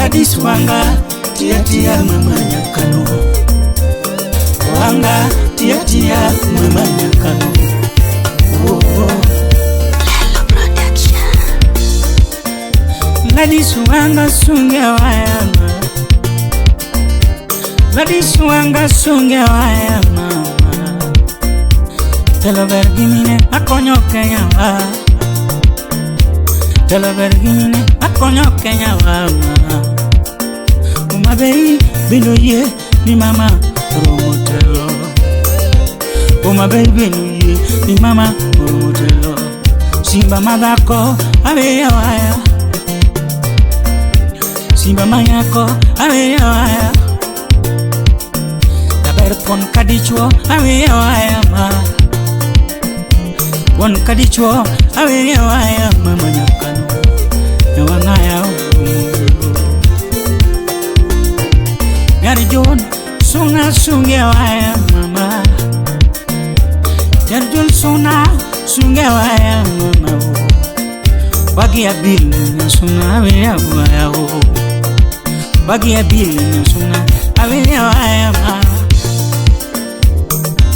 Gladys wanga tia tia mama nyakano. Wanga tia tia mama nyakano. Oh, oh. Lelo Production. Gladys wanga sunge wayama. Gladys wanga sunge wayama. Telo vergimine akonyo Kenya wa. Telo vergimine akonyo Kenya wa. Umabei bino ye ni mama Romotelo. Umabei bino ye ni mama Romotelo. Simba madako abe waya. Simba mayako abe waya. Taber pon kadichwo abe waya ma. Won kadichwo abe waya mama nyakano. Nyawangaya Yari John sunga sunge waya mama. Yari John sunge waya mama. Bagi abil na sunga waya waya. Bagi abil na sunga waya waya mama.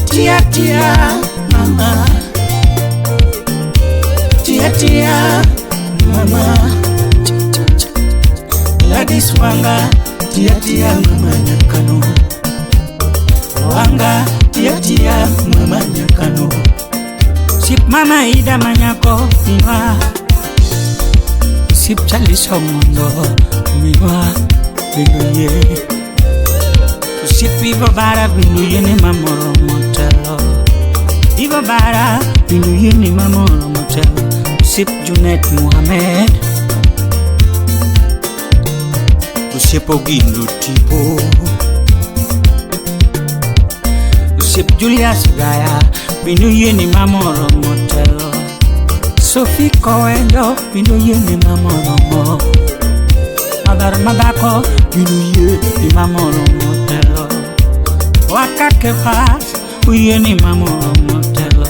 Tia tia mama. Tia tia mama. Gladys wanga tia tia mama nyakano. Wanga tia tia mama nyakano. Sip mama ida manyako minwa. Sip chali somondo minwa binuye. Sip vivo bara binuye ni mamoro motelo. Vivo bara binuye ni mamoro motelo. Sip Junet Muhammad. Usip Ogindo Tipo. Usip Julius Gaya. Binuye ni mamoro motelo. Sophie Coelho. Binuye ni mamoro mo. Adar Madako. Binuye ni mamoro motelo. Waka Kefas. Binuye ni mamoro motelo.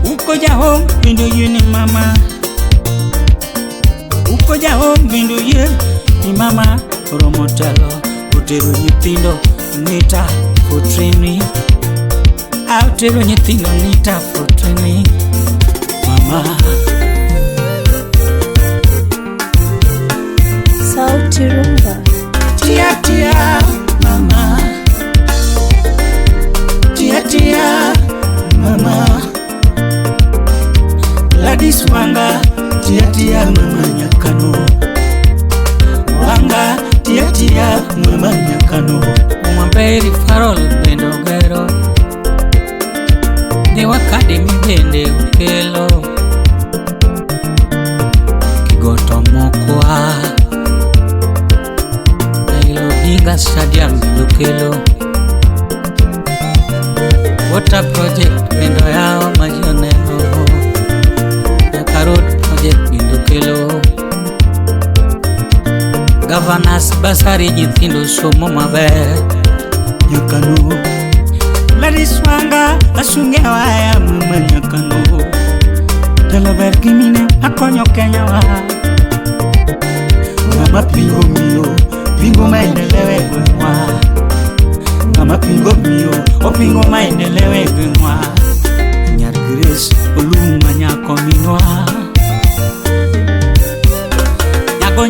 Ukoja home. Binuye ni mama. Ukoja home. Binuye ni mama Romotelo. Utero nyithindo nita for training. Utero nyithindo nita for training mama. Sauti Rumba. Tia tia mama. Tia tia mama. Gladys wanga tia tia mama nyakano. Wanga tia tia mama nyakano. Umaberi farol bendo gero. De wakademi bende ukelo. Kigoto mokwa. Nailo dinga stadium bendo kelo. Water project bendo yao majoneno. Nakarod project bendo kelo. Governors basari nyithindo somo maber nyakano. Gladys wanga asunge waya mama nyakano. Telo vergimine akonyo Kenya wa. Ngama pingo mio pingo maendelewe gwenwa. Ngama pingo mio o pingo maendelewe gwenwa. Nyar Grace oluma nyako minwa.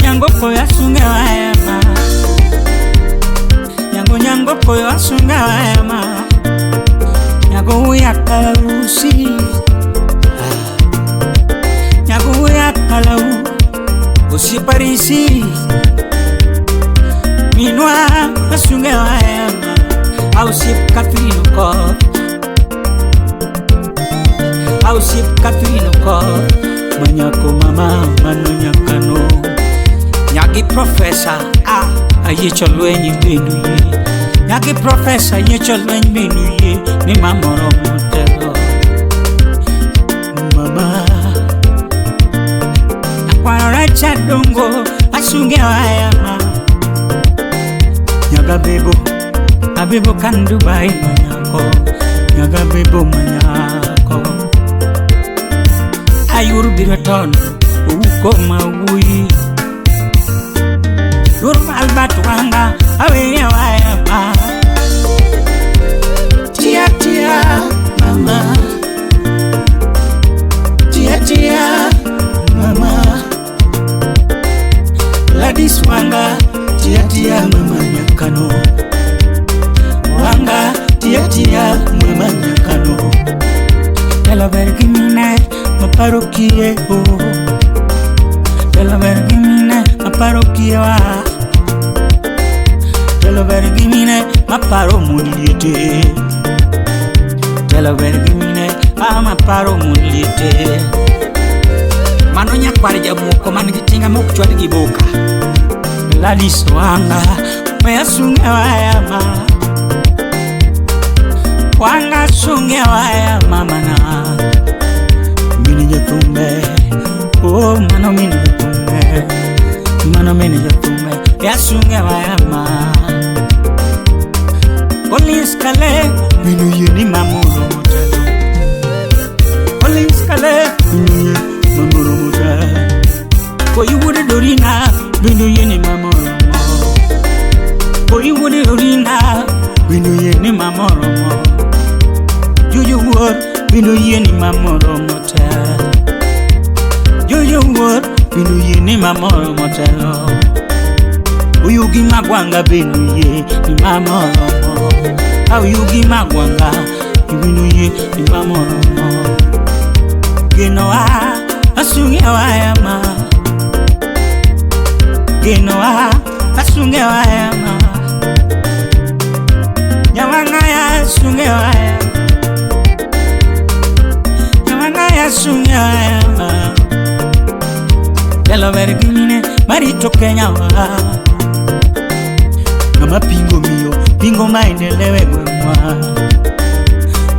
Nyango koyo asunge waya ma. Nyango koyo asunge waya ma. Nyago uya kalusi. Nyago uya kalau. Usi parisi. Minwa asunge waya ma. Ausip Catherine ko. Ausip Catherine ko. Manyako mama mano nyakano. Nyagi professor ayecho lwenyi benu ye. Nyagi professor ayecho lwenyi benu ye. Ni mamoro motelo mama. Akwara chadongo asunge waya ma. Nyaga bebo abebo kan Dubai manyako. Nyaga bebo manyako. Ayur biraton uko mawui. Gladys Wanga tia mama nyakano. Wanga tia mama nyakano. Tela bergimine maparokie o. Tela bergimine maparokie wa. Tela bergimine maparo muliete. Tela bergimine maparo muliete. Manonya kwarja muko manigitinga mukchwali giboka. Gladys Wanga meyasunge wayama. Wanga sunge wayama mana. Mini jatumbe, oh mano mini jatumbe. Mano mini jatumbe, yasunge wayama. Collins kale, minu yeni mamuro motelo. Collins kale, minu yeni mamuro motelo. Boy would dorina, minu yeni mamuro mo. Boy would dorina, minu yeni mamuro mo. Juju word, minu yeni mamuro motelo. Juju word, minu yeni mamuro motelo. Uyugi magwanga binu ye ni mamuro mo. Uyugi magwanga binu ye ni mamuro mo. Genoa asunge wayama. Genoa asunge wayama. Nyawanga ya asunge wayama. Nyawanga ya asunge wayama. Tela bergimine marito Kenya wa. Mama pingo mio, pingo maendelewe mwa.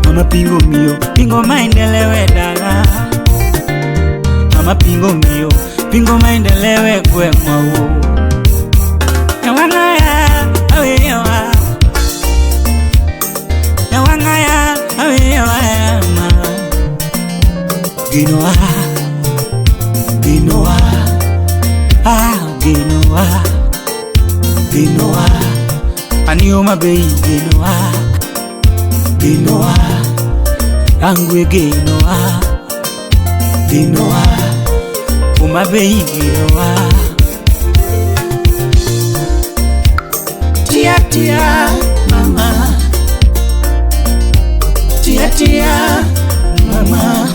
Mama pingo mio, pingo maendelewe dala. Mama pingo mio, pingo maendelewe mwa wo. Nyawanga ya awewa. Nyawanga ya awewa ma. Genoa, Genoa, Genoa, Genoa. Anioma bei Genoa, Genoa. Angwe Genoa, Genoa. Uma bei Genoa. Tia mama. Tia mama.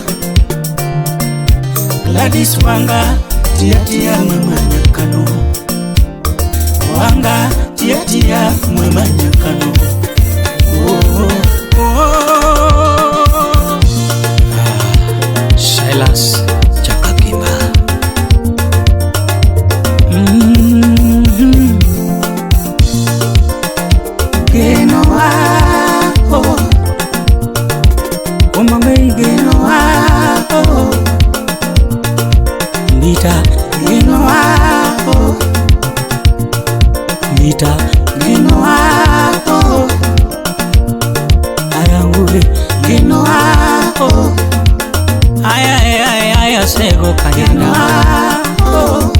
Gladys Wanga tia mama nyakano. Wanga tia mama nyakano. Oh, oh, oh. Silas Chakakimba. Genoa, oh, oh mama Genoa, oh. Nita Genoa, oh. Nita Genoa, oh. Ayangule Genoa, oh. Aya sego kayana, oh.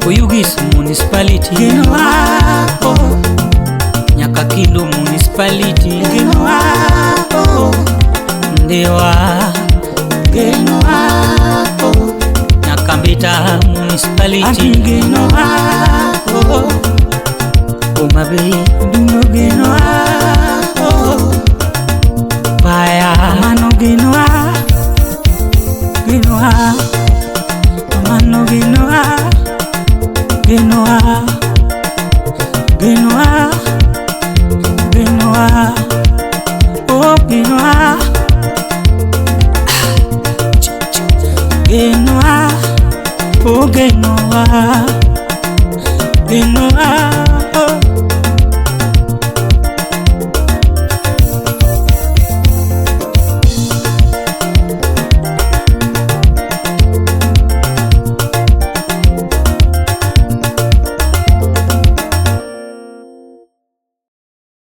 Uyugis municipality Genoa, oh. Nyakakindo municipality Genoa, oh. Ndewa Genoa, oh. Nyakambita municipality Genoa, oh. Umabei duno Genoa, oh. Paya mano Genoa, Genoa. Mano Genoa, Genoa, Genoa, Genoa, oh Genoa, Genoa, oh Genoa, Genoa.